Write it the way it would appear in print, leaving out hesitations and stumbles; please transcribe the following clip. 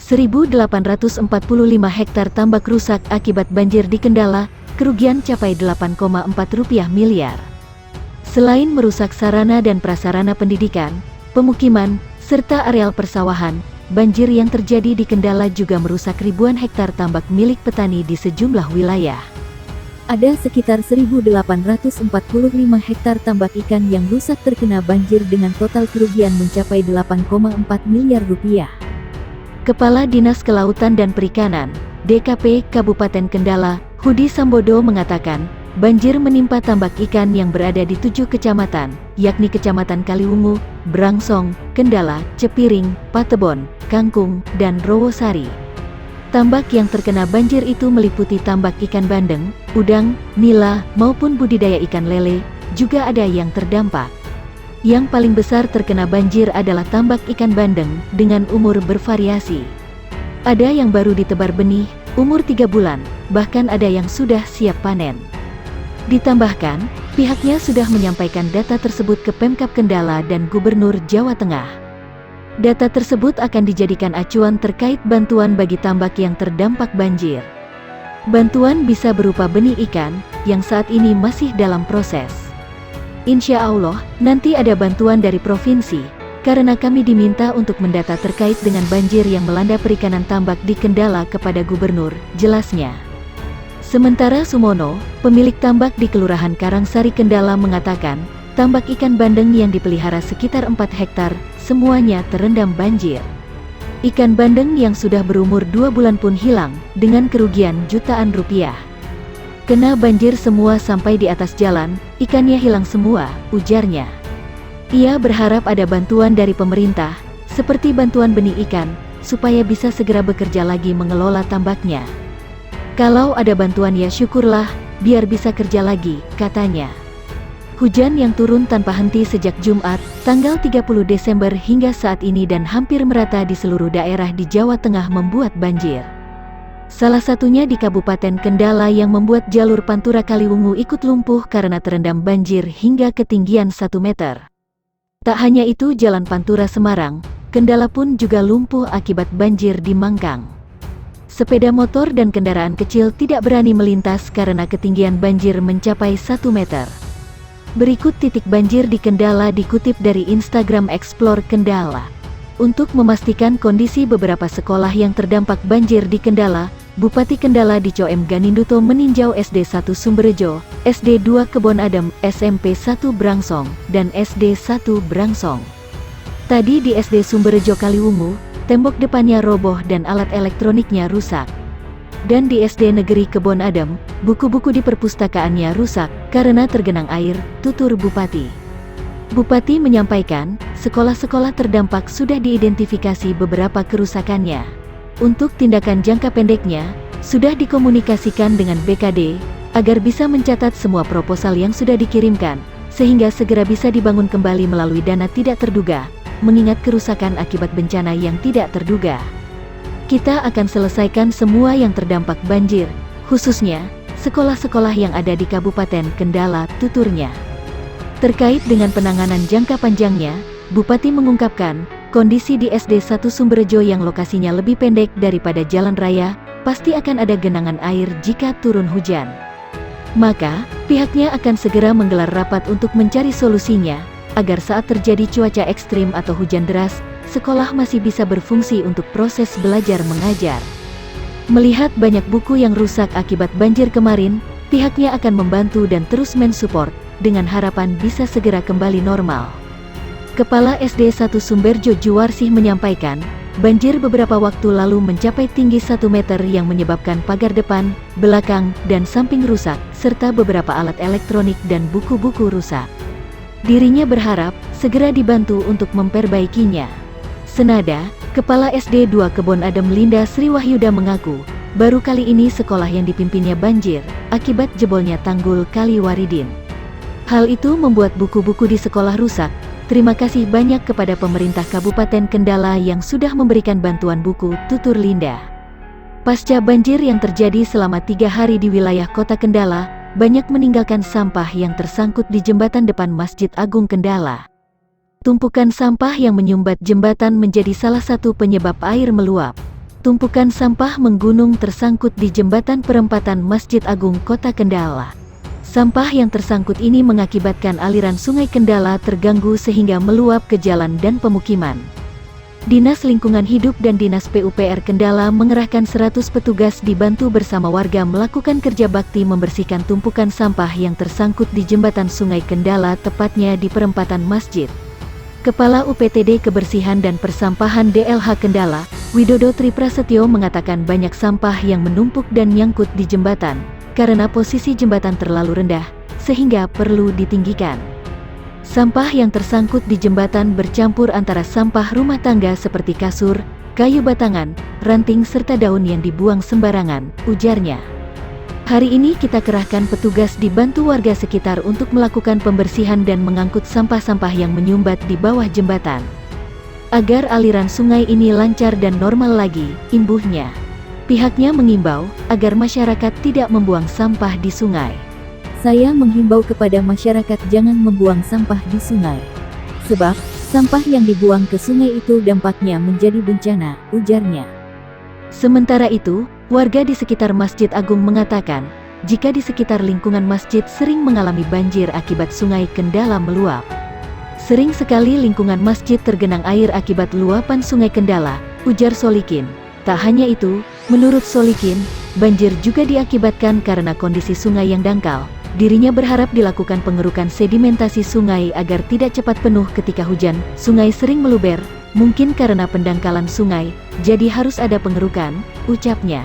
1.845 hektar tambak rusak akibat banjir di Kendala, kerugian capai Rp8,4 miliar. Selain merusak sarana dan prasarana pendidikan, pemukiman, serta areal persawahan, banjir yang terjadi di Kendala juga merusak ribuan hektar tambak milik petani di sejumlah wilayah. Ada sekitar 1.845 hektar tambak ikan yang rusak terkena banjir dengan total kerugian mencapai Rp8,4 miliar. Kepala Dinas Kelautan dan Perikanan, DKP Kabupaten Kendala, Hudi Sambodo mengatakan, banjir menimpa tambak ikan yang berada di 7 kecamatan, yakni Kecamatan Kaliwungu, Brangsong, Kendala, Cepiring, Patebon, Kangkung, dan Rowosari. Tambak yang terkena banjir itu meliputi tambak ikan bandeng, udang, nila, maupun budidaya ikan lele, juga ada yang terdampak. Yang paling besar terkena banjir adalah tambak ikan bandeng, dengan umur bervariasi. Ada yang baru ditebar benih, umur 3 bulan, bahkan ada yang sudah siap panen. Ditambahkan, pihaknya sudah menyampaikan data tersebut ke Pemkab Kendala dan Gubernur Jawa Tengah. Data tersebut akan dijadikan acuan terkait bantuan bagi tambak yang terdampak banjir. Bantuan bisa berupa benih ikan, yang saat ini masih dalam proses. Insya Allah, nanti ada bantuan dari provinsi, karena kami diminta untuk mendata terkait dengan banjir yang melanda perikanan tambak di Kendala kepada Gubernur, jelasnya. Sementara Sumono, pemilik tambak di Kelurahan Karangsari Kendala mengatakan, tambak ikan bandeng yang dipelihara sekitar 4 hektar, semuanya terendam banjir. Ikan bandeng yang sudah berumur 2 bulan pun hilang, dengan kerugian jutaan rupiah. Kena banjir semua sampai di atas jalan, ikannya hilang semua, ujarnya. Ia berharap ada bantuan dari pemerintah, seperti bantuan benih ikan, supaya bisa segera bekerja lagi mengelola tambaknya. Kalau ada bantuan ya syukurlah, biar bisa kerja lagi, katanya. Hujan yang turun tanpa henti sejak Jumat, tanggal 30 Desember hingga saat ini dan hampir merata di seluruh daerah di Jawa Tengah membuat banjir. Salah satunya di Kabupaten Kendala yang membuat jalur Pantura Kaliwungu ikut lumpuh karena terendam banjir hingga ketinggian 1 meter. Tak hanya itu, Jalan Pantura Semarang, Kendala pun juga lumpuh akibat banjir di Mangkang. Sepeda motor dan kendaraan kecil tidak berani melintas karena ketinggian banjir mencapai 1 meter. Berikut titik banjir di Kendala dikutip dari Instagram Explore Kendala. Untuk memastikan kondisi beberapa sekolah yang terdampak banjir di Kendala, Bupati Kendala Dico M. Ganinduto meninjau SD 1 Sumberjo, SD 2 Kebon Adem, SMP 1 Brangsong, dan SD 1 Brangsong. Tadi di SD Sumberjo Kaliwungu, tembok depannya roboh dan alat elektroniknya rusak. Dan di SD Negeri Kebon Adem, buku-buku di perpustakaannya rusak, karena tergenang air, tutur Bupati. Bupati menyampaikan, sekolah-sekolah terdampak sudah diidentifikasi beberapa kerusakannya. Untuk tindakan jangka pendeknya, sudah dikomunikasikan dengan BKD, agar bisa mencatat semua proposal yang sudah dikirimkan, sehingga segera bisa dibangun kembali melalui dana tidak terduga, mengingat kerusakan akibat bencana yang tidak terduga. Kita akan selesaikan semua yang terdampak banjir, khususnya, sekolah-sekolah yang ada di Kabupaten Kendala, tuturnya. Terkait dengan penanganan jangka panjangnya, Bupati mengungkapkan, kondisi di SD 1 Sumberjo yang lokasinya lebih pendek daripada jalan raya, pasti akan ada genangan air jika turun hujan. Maka, pihaknya akan segera menggelar rapat untuk mencari solusinya, agar saat terjadi cuaca ekstrim atau hujan deras, sekolah masih bisa berfungsi untuk proses belajar mengajar. Melihat banyak buku yang rusak akibat banjir kemarin, pihaknya akan membantu dan terus mensupport, dengan harapan bisa segera kembali normal. Kepala SD 1 Sumberjo Juwarsih menyampaikan, banjir beberapa waktu lalu mencapai tinggi 1 meter yang menyebabkan pagar depan, belakang, dan samping rusak, serta beberapa alat elektronik dan buku-buku rusak. Dirinya berharap, segera dibantu untuk memperbaikinya. Senada, Kepala SD 2 Kebon Adem Linda Sri Wahyuda mengaku, baru kali ini sekolah yang dipimpinnya banjir, akibat jebolnya tanggul Kali Waridin. Hal itu membuat buku-buku di sekolah rusak. Terima kasih banyak kepada pemerintah Kabupaten Kendala yang sudah memberikan bantuan buku, tutur Linda. Pasca banjir yang terjadi selama 3 hari di wilayah kota Kendala, banyak meninggalkan sampah yang tersangkut di jembatan depan Masjid Agung Kendala. Tumpukan sampah yang menyumbat jembatan menjadi salah satu penyebab air meluap. tumpukan sampah menggunung tersangkut di jembatan perempatan Masjid Agung Kota Kendala. Sampah yang tersangkut ini mengakibatkan aliran Sungai Kendala terganggu sehingga meluap ke jalan dan pemukiman. Dinas Lingkungan Hidup dan Dinas PUPR Kendala mengerahkan 100 petugas dibantu bersama warga melakukan kerja bakti membersihkan tumpukan sampah yang tersangkut di jembatan Sungai Kendala, tepatnya di perempatan masjid. Kepala UPTD Kebersihan dan Persampahan DLH Kendala, Widodo Triprasetyo mengatakan banyak sampah yang menumpuk dan nyangkut di jembatan, karena posisi jembatan terlalu rendah, sehingga perlu ditinggikan. Sampah yang tersangkut di jembatan bercampur antara sampah rumah tangga seperti kasur, kayu batangan, ranting serta daun yang dibuang sembarangan, ujarnya. Hari ini kita kerahkan petugas dibantu warga sekitar untuk melakukan pembersihan dan mengangkut sampah-sampah yang menyumbat di bawah jembatan. Agar aliran sungai ini lancar dan normal lagi, imbuhnya. Pihaknya mengimbau agar masyarakat tidak membuang sampah di sungai. Saya menghimbau kepada masyarakat jangan membuang sampah di sungai. Sebab, sampah yang dibuang ke sungai itu dampaknya menjadi bencana, ujarnya. Sementara itu, warga di sekitar Masjid Agung mengatakan, jika di sekitar lingkungan masjid sering mengalami banjir akibat Sungai Kendala meluap. Sering sekali lingkungan masjid tergenang air akibat luapan Sungai Kendala, ujar Solikin. Tak hanya itu, menurut Solikin, banjir juga diakibatkan karena kondisi sungai yang dangkal. Dirinya berharap dilakukan pengerukan sedimentasi sungai agar tidak cepat penuh ketika hujan. Sungai sering meluber, mungkin karena pendangkalan sungai, jadi harus ada pengerukan, ucapnya.